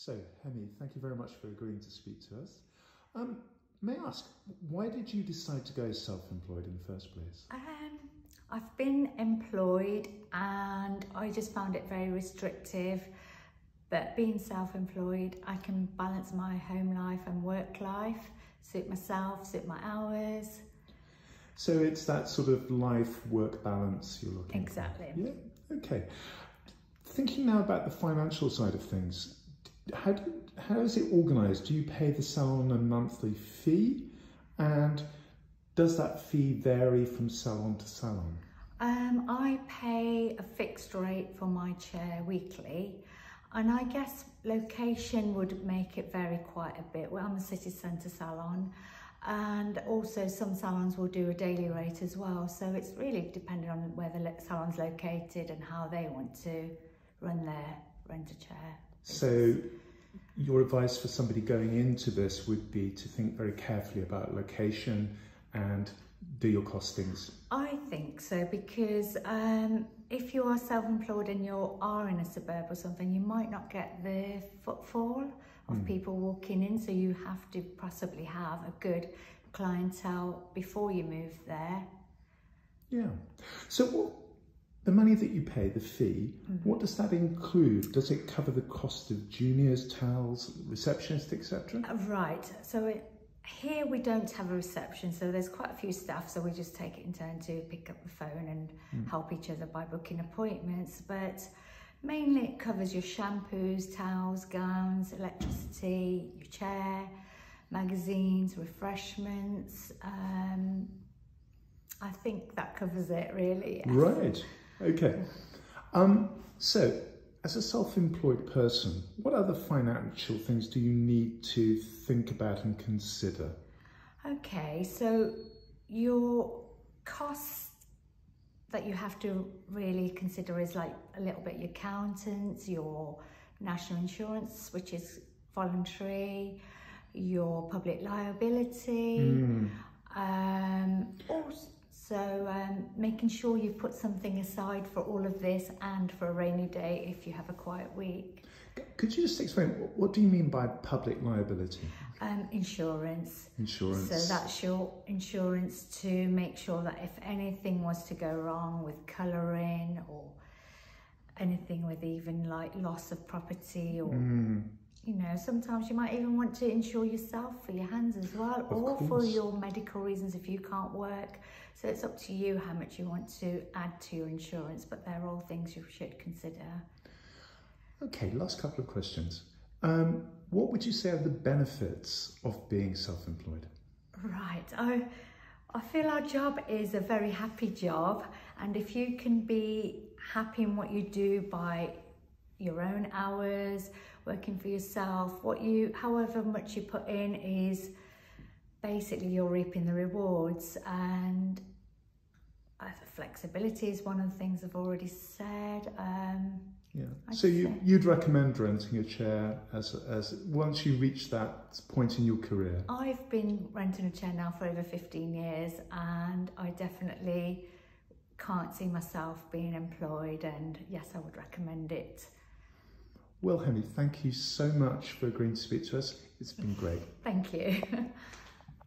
So, Hemi, thank you very much for agreeing to speak to us. May I ask, why did you decide to go self-employed in the first place? I've been employed and I just found it very restrictive. But being self-employed, I can balance my home life and work life, suit myself, suit my hours. So it's that sort of life-work balance you're looking for? Exactly. Yeah, okay. Thinking now about the financial side of things, how is it organised? Do you pay the salon a monthly fee? And does that fee vary from salon to salon? I pay a fixed rate for my chair weekly. And I guess location would make it vary quite a bit. Well, I'm a city centre salon, and also some salons will do a daily rate as well. So it's really dependent on where the salon's located and how they want to run their rent-a-chair. So your advice for somebody going into this would be to think very carefully about location and do your costings? I think so, because if you are self-employed and you are in a suburb or something, you might not get the footfall of people walking in, so you have to possibly have a good clientele before you move there. Yeah. So the money that you pay, the fee, what does that include? Does it cover the cost of juniors, towels, receptionists, etc.? Right. So here we don't have a reception, so there's quite a few staff, so we just take it in turn to pick up the phone and help each other by booking appointments. But mainly it covers your shampoos, towels, gowns, electricity, your chair, magazines, refreshments. I think that covers it really. Yes. Right, okay. So as a self-employed person, what other financial things do you need to think about and consider? Okay, so your costs that you have to really consider is like a little bit your accountants, your national insurance, which is voluntary, your public liability, also making sure you put something aside for all of this and for a rainy day if you have a quiet week. Could you just explain, what do you mean by public liability? Insurance. Insurance. So that's your insurance to make sure that if anything was to go wrong with colouring or anything with even like loss of property or you know, sometimes you might even want to insure yourself for your hands as well, or for your medical reasons if you can't work. So it's up to you how much you want to add to your insurance, but they're all things you should consider. Okay, last couple of questions. What would you say are the benefits of being self-employed? Right, I feel our job is a very happy job, and if you can be happy in what you do by your own hours, working for yourself, however much you put in is basically you're reaping the rewards. And flexibility is one of the things I've already said. Yeah. So you'd recommend renting a chair as once you reach that point in your career? I've been renting a chair now for over 15 years, and I definitely can't see myself being employed, and yes, I would recommend it. Well, Hemi, thank you so much for agreeing to speak to us. It's been great. Thank you.